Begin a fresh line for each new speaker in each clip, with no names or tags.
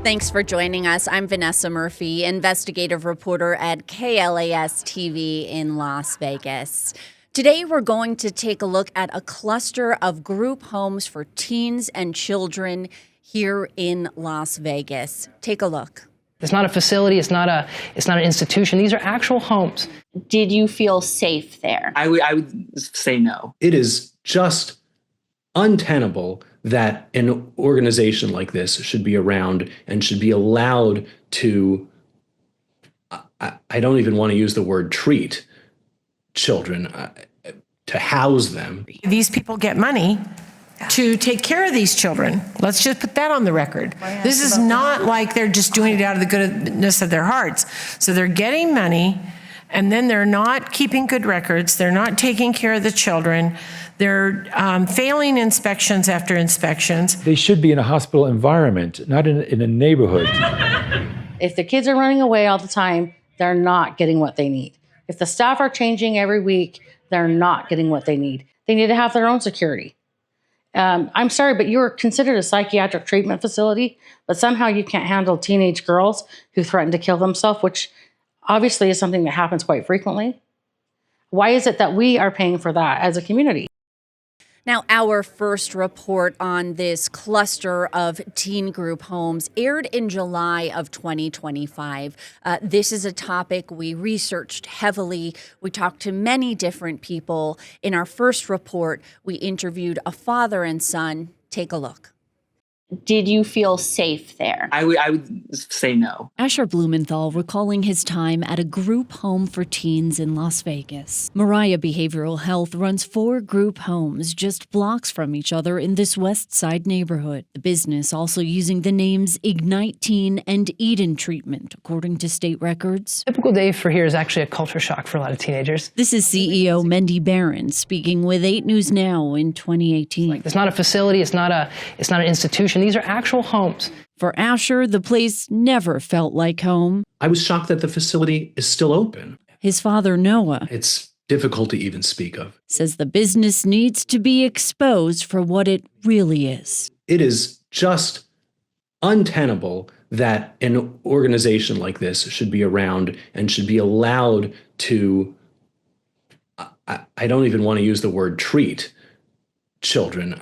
Thanks for joining us. I'm Vanessa Murphy, investigative reporter at KLAS TV in Las Vegas. Today, we're going to take a look at a cluster of group homes for teens and children here in Las Vegas. Take a look.
It's not a facility. It's not an institution. These are actual homes.
Did you feel safe there?
I would say no.
It is just untenable that an organization like this should be around and should be allowed to, I don't even want to use the word treat children, to house them.
These people get money to take care of these children. Let's just put that on the record. This is not like they're just doing it out of the goodness of their hearts. So they're getting money, and then they're not keeping good records. They're not taking care of the children. They're failing inspections after inspections.
They should be in a hospital environment, not in a neighborhood.
If the kids are running away all the time, they're not getting what they need. If the staff are changing every week, they're not getting what they need. They need to have their own security. I'm sorry, but you're considered a psychiatric treatment facility, but somehow you can't handle teenage girls who threaten to kill themselves, which obviously is something that happens quite frequently. Why is it that we are paying for that as a community?
Now, our first report on this cluster of teen group homes aired in July of 2025. This is a topic we researched heavily. We talked to many different people. In our first report, we interviewed a father and son. Take a look. Did you feel safe there?
I would say no.
Asher Blumenthal recalling his time at a group home for teens in Las Vegas. Moriah Behavioral Health runs 4 group homes just blocks from each other in this West Side neighborhood. The business also using the names Ignite Teen and Eden Treatment, according to state records.
Typical day for here is actually a culture shock for a lot of teenagers.
This is CEO Mendy Barron speaking with 8 News Now in 2018.
It's not a facility. It's not an institution. These are actual homes.
For Asher, the place never felt like home.
I was shocked that the facility is still open.
His father, Noah,
It's difficult to even speak of.
says the business needs to be exposed for what it really is.
It is just untenable that an organization like this should be around and should be allowed to, I don't even want to use the word treat children,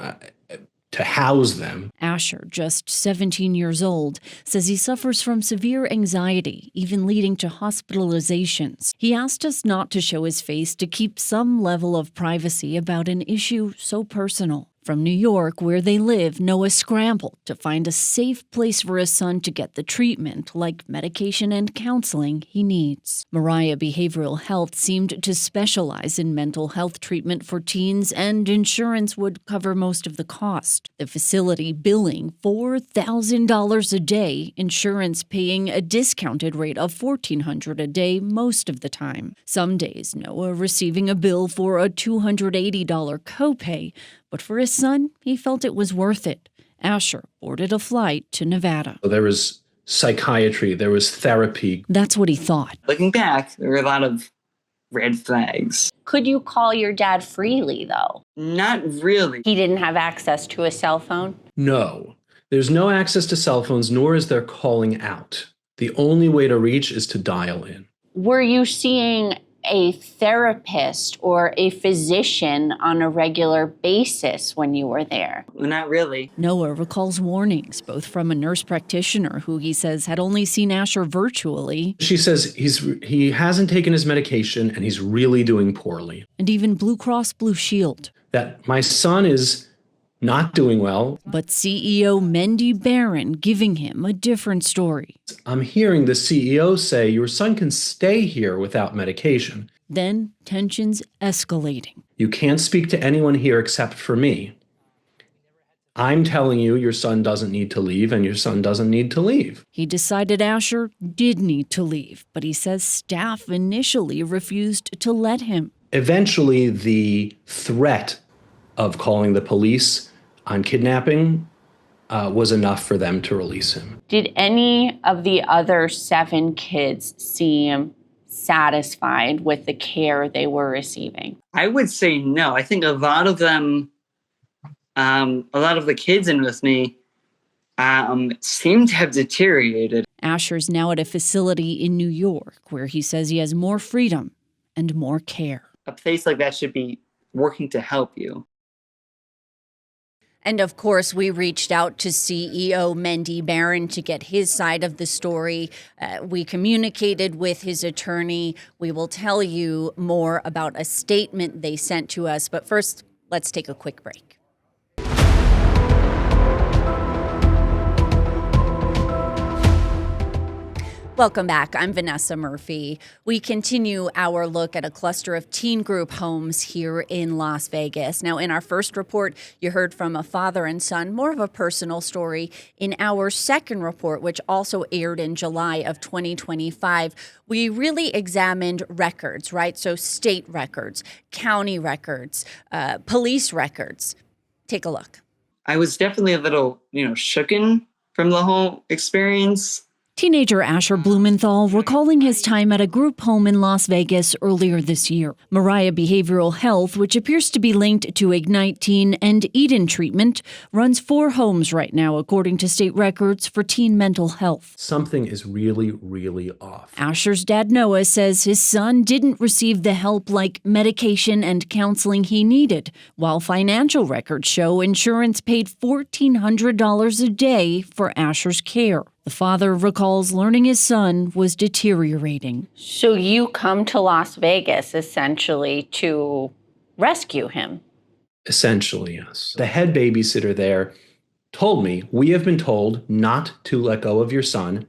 to house them.
Asher, just 17 years old, says he suffers from severe anxiety, even leading to hospitalizations. He asked us not to show his face to keep some level of privacy about an issue so personal. From New York, where they live, Noah scrambled to find a safe place for his son to get the treatment, like medication and counseling, he needs. Moriah Behavioral Health seemed to specialize in mental health treatment for teens, and insurance would cover most of the cost. The facility billing $4,000 a day, insurance paying a discounted rate of $1,400 a day most of the time. Some days, Noah receiving a bill for a $280 copay, but for his son, he felt it was worth it. Asher boarded a flight to Nevada.
There was psychiatry, there was therapy.
That's what he thought.
Looking back, there were a lot of red flags.
Could you call your dad freely, though?
Not really.
He didn't have access to a cell phone?
No, there's no access to cell phones, nor is there calling out. The only way to reach is to dial in.
Were you seeing a therapist or a physician on a regular basis when you were there?
Not really.
Noah recalls warnings, both from a nurse practitioner who he says had only seen Asher virtually.
She says he hasn't taken his medication and he's really doing poorly.
And even Blue Cross Blue Shield.
That my son is not doing well.
But CEO Mendy Barron giving him a different story.
I'm hearing the CEO say your son can stay here without medication.
Then tensions escalating.
You can't speak to anyone here except for me. I'm telling you your son doesn't need to leave and your son doesn't need to leave.
He decided Asher did need to leave, but he says staff initially refused to let him.
Eventually, the threat of calling the police on kidnapping was enough for them to release him.
Did any of the other 7 kids seem satisfied with the care they were receiving?
I would say no. I think a lot of them, a lot of the kids in with me seem to have deteriorated.
Asher's now at a facility in New York where he says he has more freedom and more care.
A place like that should be working to help you.
And of course, we reached out to CEO Mendy Barron to get his side of the story. We communicated with his attorney. We will tell you more about a statement they sent to us. But first, let's take a quick break. Welcome back. I'm Vanessa Murphy. We continue our look at a cluster of teen group homes here in Las Vegas. Now, in our first report, you heard from a father and son, more of a personal story. In our second report, which also aired in July of 2025, we really examined records, right? So state records, county records, police records. Take a look.
I was definitely a little, shooken from the whole experience.
Teenager Asher Blumenthal recalling his time at a group home in Las Vegas earlier this year. Moriah Behavioral Health, which appears to be linked to Ignite Teen and Eden treatment, runs 4 homes right now, according to state records for teen mental health.
Something is really, really off.
Asher's dad, Noah, says his son didn't receive the help like medication and counseling he needed, while financial records show insurance paid $1,400 a day for Asher's care. The father recalls learning his son was deteriorating.
So you come to Las Vegas essentially to rescue him?
Essentially, yes. The head babysitter there told me, we have been told not to let go of your son,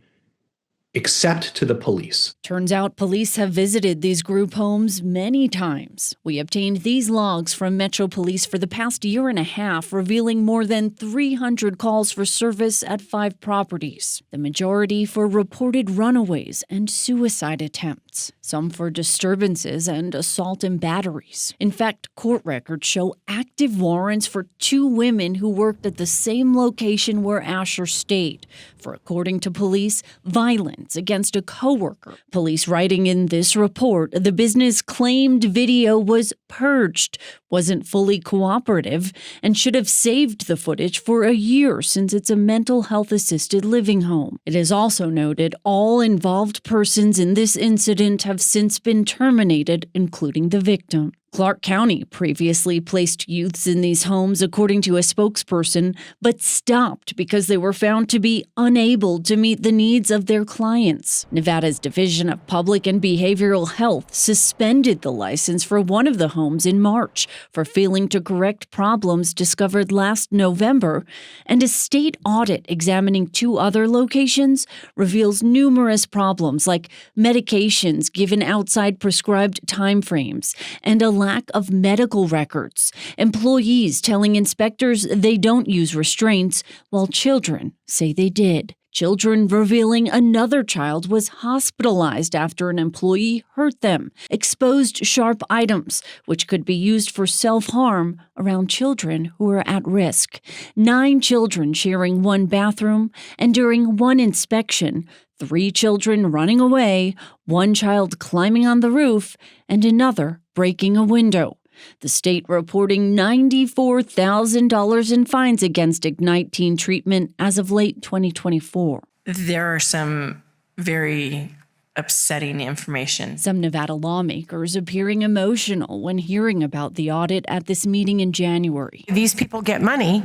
except to the police.
Turns out police have visited these group homes many times. We obtained these logs from Metro Police for the past year and a half, revealing more than 300 calls for service at 5 properties, the majority for reported runaways and suicide attempts, some for disturbances and assault and batteries. In fact, court records show active warrants for 2 women who worked at the same location where Asher stayed for, according to police, violence against a coworker. Police writing in this report, the business claimed video was purged, wasn't fully cooperative, and should have saved the footage for a year since it's a mental health assisted living home. It is also noted all involved persons in this incident have since been terminated, including the victim. Clark County previously placed youths in these homes, according to a spokesperson, but stopped because they were found to be unable to meet the needs of their clients. Nevada's Division of Public and Behavioral Health suspended the license for one of the homes in March for failing to correct problems discovered last November, and a state audit examining 2 other locations reveals numerous problems like medications given outside prescribed timeframes and a lack of medical records, employees telling inspectors they don't use restraints while children say they did. Children revealing another child was hospitalized after an employee hurt them, exposed sharp items, which could be used for self-harm around children who are at risk. 9 children sharing one bathroom, and during one inspection, 3 children running away, 1 child climbing on the roof, and another breaking a window. The state reporting $94,000 in fines against Ignite Teen treatment as of late 2024.
There are some very upsetting information.
Some Nevada lawmakers appearing emotional when hearing about the audit at this meeting in January.
These people get money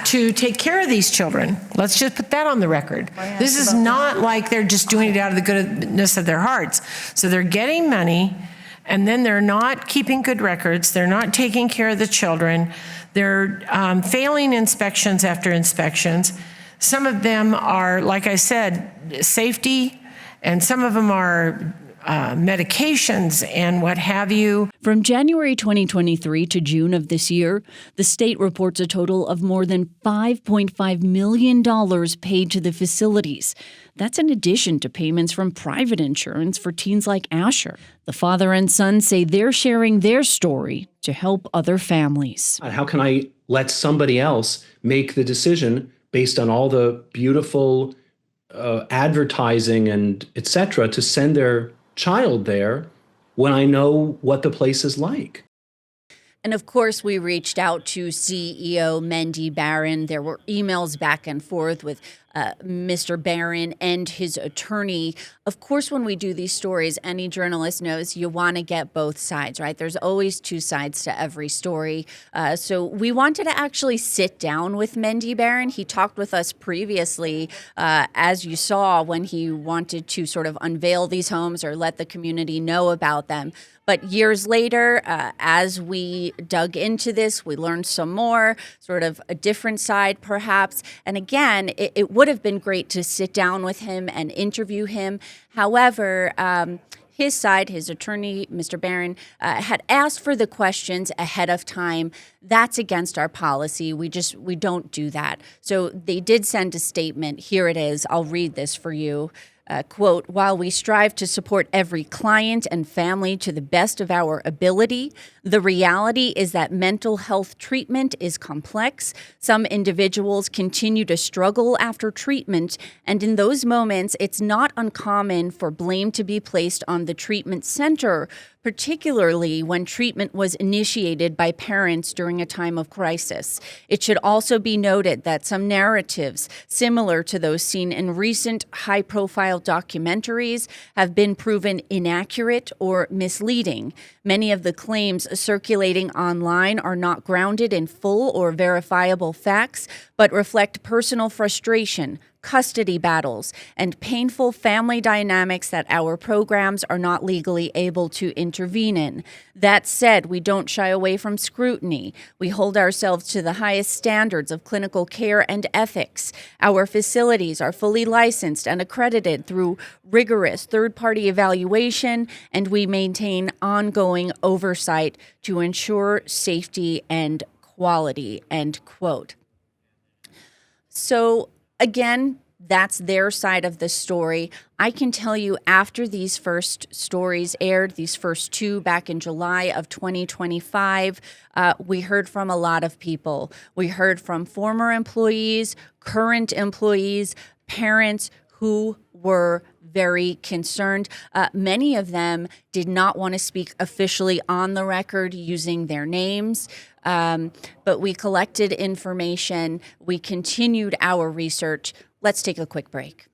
to take care of these children. Let's just put that on the record. This is not like they're just doing it out of the goodness of their hearts. So they're getting money, and then they're not keeping good records. They're not taking care of the children. They're failing inspections after inspections. Some of them are, like I said, safety, and some of them are medications and what have you.
From January 2023 to June of this year, the state reports a total of more than $5.5 million paid to the facilities. That's in addition to payments from private insurance for teens like Asher. The father and son say they're sharing their story to help other families.
How can I let somebody else make the decision based on all the beautiful advertising and et cetera to send their child there when I know what the place is like?
And of course, we reached out to CEO Mendy Barron. There were emails back and forth with Mr. Barron and his attorney. Of course, when we do these stories, any journalist knows you want to get both sides, right? There's always two sides to every story. So we wanted to actually sit down with Mendy Barron. He talked with us previously, as you saw, when he wanted to sort of unveil these homes or let the community know about them. But years later, as we dug into this, we learned some more, sort of a different side perhaps. And again, it would have been great to sit down with him and interview him. However, his side, his attorney, Mr. Barron, had asked for the questions ahead of time. That's against our policy. We don't do that. So they did send a statement. Here it is. I'll read this for you. Quote, while we strive to support every client and family to the best of our ability, the reality is that mental health treatment is complex. Some individuals continue to struggle after treatment, and in those moments, it's not uncommon for blame to be placed on the treatment center, particularly when treatment was initiated by parents during a time of crisis. It should also be noted that some narratives similar to those seen in recent high-profile documentaries have been proven inaccurate or misleading. Many of the claims circulating online are not grounded in full or verifiable facts, but reflect personal frustration, custody battles, and painful family dynamics that our programs are not legally able to intervene in. That said, we don't shy away from scrutiny. We hold ourselves to the highest standards of clinical care and ethics. Our facilities are fully licensed and accredited through rigorous third-party evaluation, and we maintain ongoing oversight to ensure safety and quality, end quote. So, again, that's their side of the story. I can tell you after these first stories aired, these first two back in July of 2025, we heard from a lot of people. We heard from former employees, current employees, parents who were very concerned. Many of them did not want to speak officially on the record using their names. But we collected information. We continued our research. Let's take a quick break.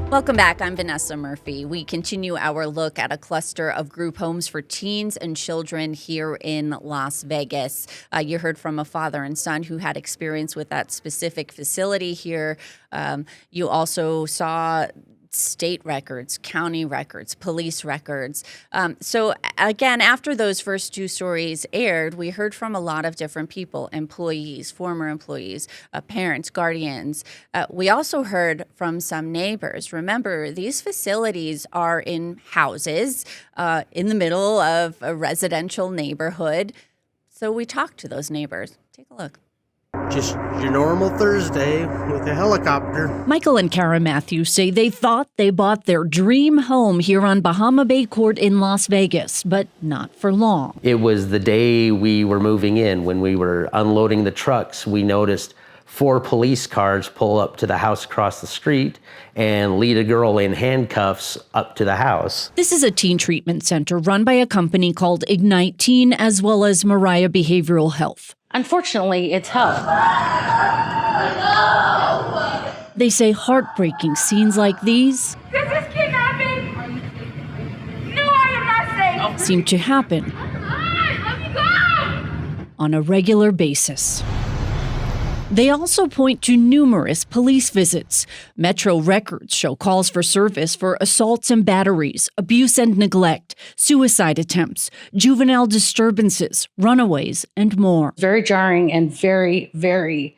Welcome back. I'm Vanessa Murphy. We continue our look at a cluster of group homes for teens and children here in Las Vegas. You heard from a father and son who had experience with that specific facility here. You also saw state records, county records, police records. So again, after those first two stories aired, we heard from a lot of different people, employees, former employees, parents, guardians. We also heard from some neighbors. Remember, these facilities are in houses in the middle of a residential neighborhood. So we talked to those neighbors. Take a look.
Just your normal Thursday with a helicopter.
Michael and Kara Matthews say they thought they bought their dream home here on Bahama Bay Court in Las Vegas, but not for long.
It was the day we were moving in. When we were unloading the trucks, we noticed 4 police cars pull up to the house across the street and lead a girl in handcuffs up to the house. This is a teen treatment center run by a company called Ignite Teen, as well as Moriah Behavioral Health.
Unfortunately, it's health.
They say heartbreaking scenes like these seem to happen on a regular basis. They also point to numerous police visits. Metro records show calls for service for assaults and batteries, abuse and neglect, suicide attempts, juvenile disturbances, runaways, and more.
Very jarring and very, very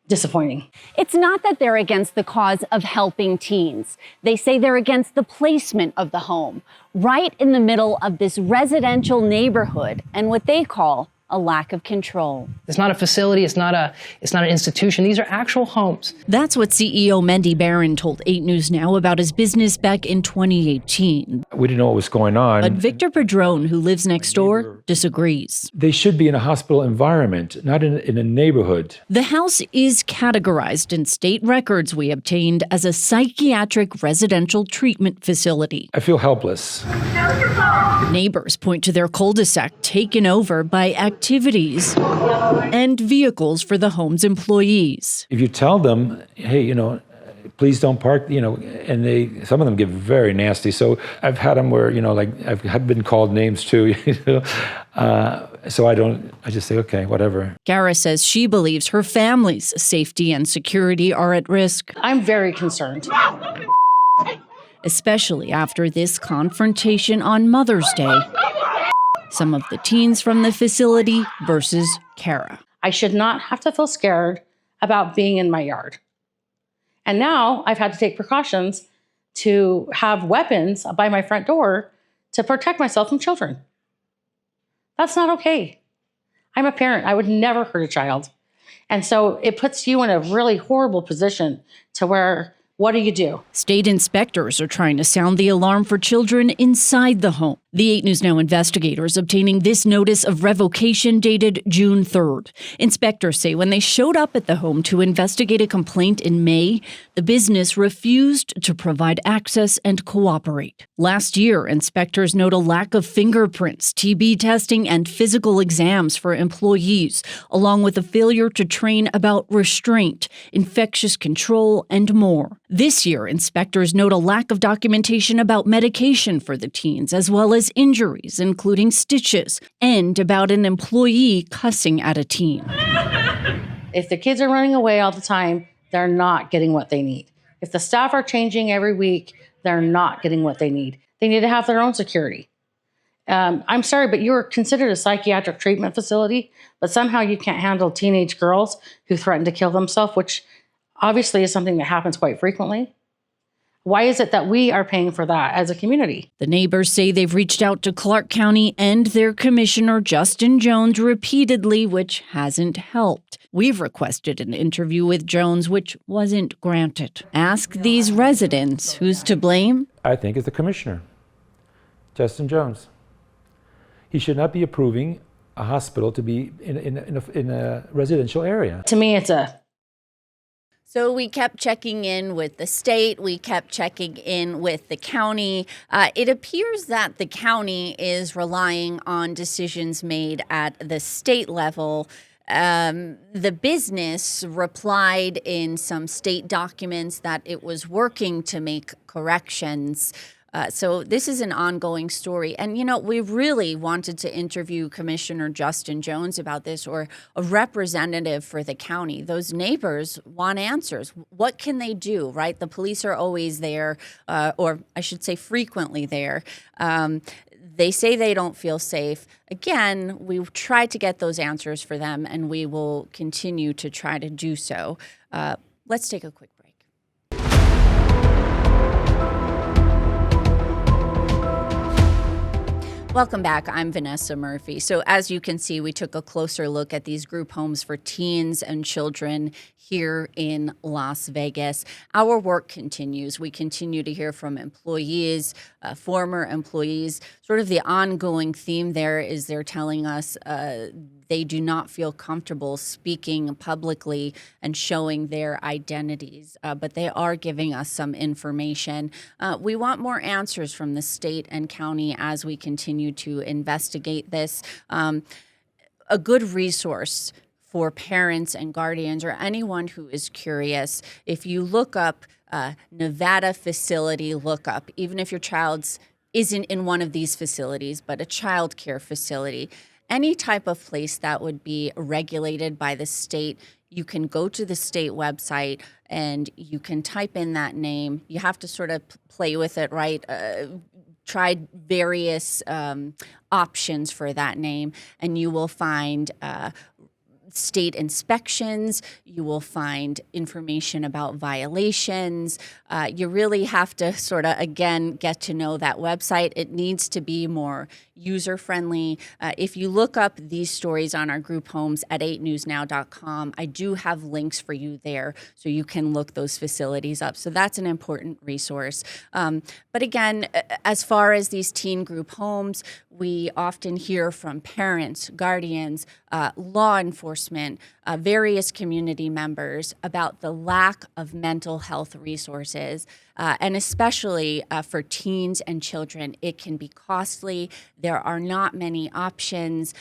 disappointing.
It's not that they're against the cause of helping teens. They say they're against the placement of the home, right in the middle of this residential neighborhood and what they call a lack of control.
It's not a facility. It's not an institution. These are actual homes.
That's what CEO Mendy Barron told 8 News Now about his business back in 2018.
We didn't know what was going on.
But Victor Padron, who lives next door, disagrees.
They should be in a hospital environment, not in a neighborhood.
The house is categorized in state records we obtained as a psychiatric residential treatment facility.
I feel helpless.
Neighbors point to their cul-de-sac taken over by activities and vehicles for the home's employees.
If you tell them, hey, please don't park, and some of them get very nasty. So I've had them where, I've been called names too, so I just say, okay, whatever.
Gara says she believes her family's safety and security are at risk.
I'm very concerned.
Especially after this confrontation on Mother's Day. Some of the teens from the facility versus Kara.
I should not have to feel scared about being in my yard. And now I've had to take precautions to have weapons by my front door to protect myself from children. That's not okay. I'm a parent. I would never hurt a child. And so it puts you in a really horrible position to where, what do you do?
State inspectors are trying to sound the alarm for children inside the home. The 8 News Now investigators obtaining this notice of revocation dated June 3rd. Inspectors say when they showed up at the home to investigate a complaint in May, the business refused to provide access and cooperate. Last year, inspectors note a lack of fingerprints, TB testing, and physical exams for employees, along with a failure to train about restraint, infectious control, and more. This year, inspectors note a lack of documentation about medication for the teens, as well as injuries, including stitches, and about an employee cussing at a teen.
If the kids are running away all the time, they're not getting what they need. If the staff are changing every week, they're not getting what they need. They need to have their own security. I'm sorry, but you're considered a psychiatric treatment facility, but somehow you can't handle teenage girls who threaten to kill themselves, which obviously is something that happens quite frequently. Why is it that we are paying for that as a community?
The neighbors say they've reached out to Clark County and their commissioner, Justin Jones, repeatedly, which hasn't helped. We've requested an interview with Jones, which wasn't granted. Ask these residents who's to blame.
I think it's the commissioner, Justin Jones. He should not be approving a hospital to be in a residential area.
To me, it's a...
So we kept checking in with the state. We kept checking in with the county. It appears that the county is relying on decisions made at the state level. The business replied in some state documents that it was working to make corrections. So this is an ongoing story. And, we really wanted to interview Commissioner Justin Jones about this, or a representative for the county. Those neighbors want answers. What can they do, right? The police are always there, or I should say frequently there. They say they don't feel safe. Again, we try to get those answers for them, and we will continue to try to do so. Let's take a quick break. Welcome back. I'm Vanessa Murphy. So as you can see, we took a closer look at these group homes for teens and children here in Las Vegas. Our work continues. We continue to hear from employees, former employees. Sort of the ongoing theme there is they're telling us they do not feel comfortable speaking publicly and showing their identities, but they are giving us some information. We want more answers from the state and county as we continue to investigate this. A good resource for parents and guardians or anyone who is curious, if you look up Nevada facility lookup, even if your child's isn't in one of these facilities, but a child care facility, any type of place that would be regulated by the state, you can go to the state website and you can type in that name. You have to sort of play with it, right? Try various options for that name, and you will find state inspections. You will find information about violations. You really have to sort of, again, get to know that website. It needs to be more user-friendly. If you look up these stories on our group homes at 8newsnow.com, I do have links for you there so you can look those facilities up. So that's an important resource. But again, as far as these teen group homes, we often hear from parents, guardians, law enforcement, various community members about the lack of mental health resources. And especially for teens and children, it can be costly. There are not many options.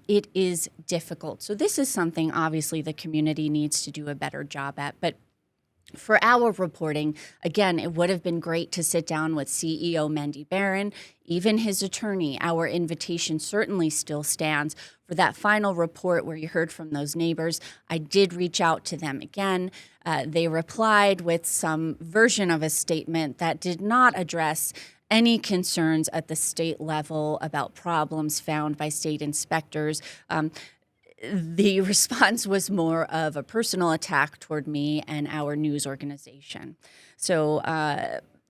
It is difficult. So this is something obviously the community needs to do a better job at. But for our reporting, again, it would have been great to sit down with CEO Mendy Barron, even his attorney. Our invitation certainly still stands for that final report where you heard from those neighbors. I did reach out to them again. They replied with some version of a statement that did not address any concerns at the state level about problems found by state inspectors. The response was more of a personal attack toward me and our news organization. So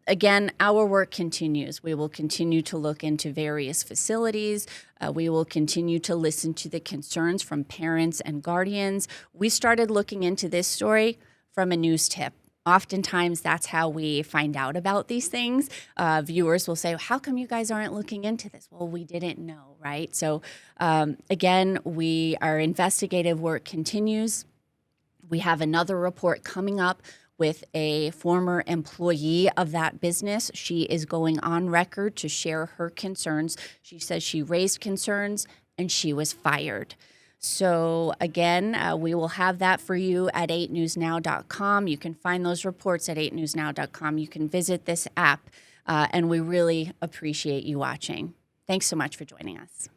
again, our work continues. We will continue to look into various facilities. We will continue to listen to the concerns from parents and guardians. We started looking into this story from a news tip. Oftentimes, that's how we find out about these things. Viewers will say, how come you guys aren't looking into this? Well, we didn't know, right? So again, our investigative work continues. We have another report coming up with a former employee of that business. She is going on record to share her concerns. She says she raised concerns and she was fired. So again, we will have that for you at 8newsnow.com. You can find those reports at 8newsnow.com. You can visit this app, and we really appreciate you watching. Thanks so much for joining us.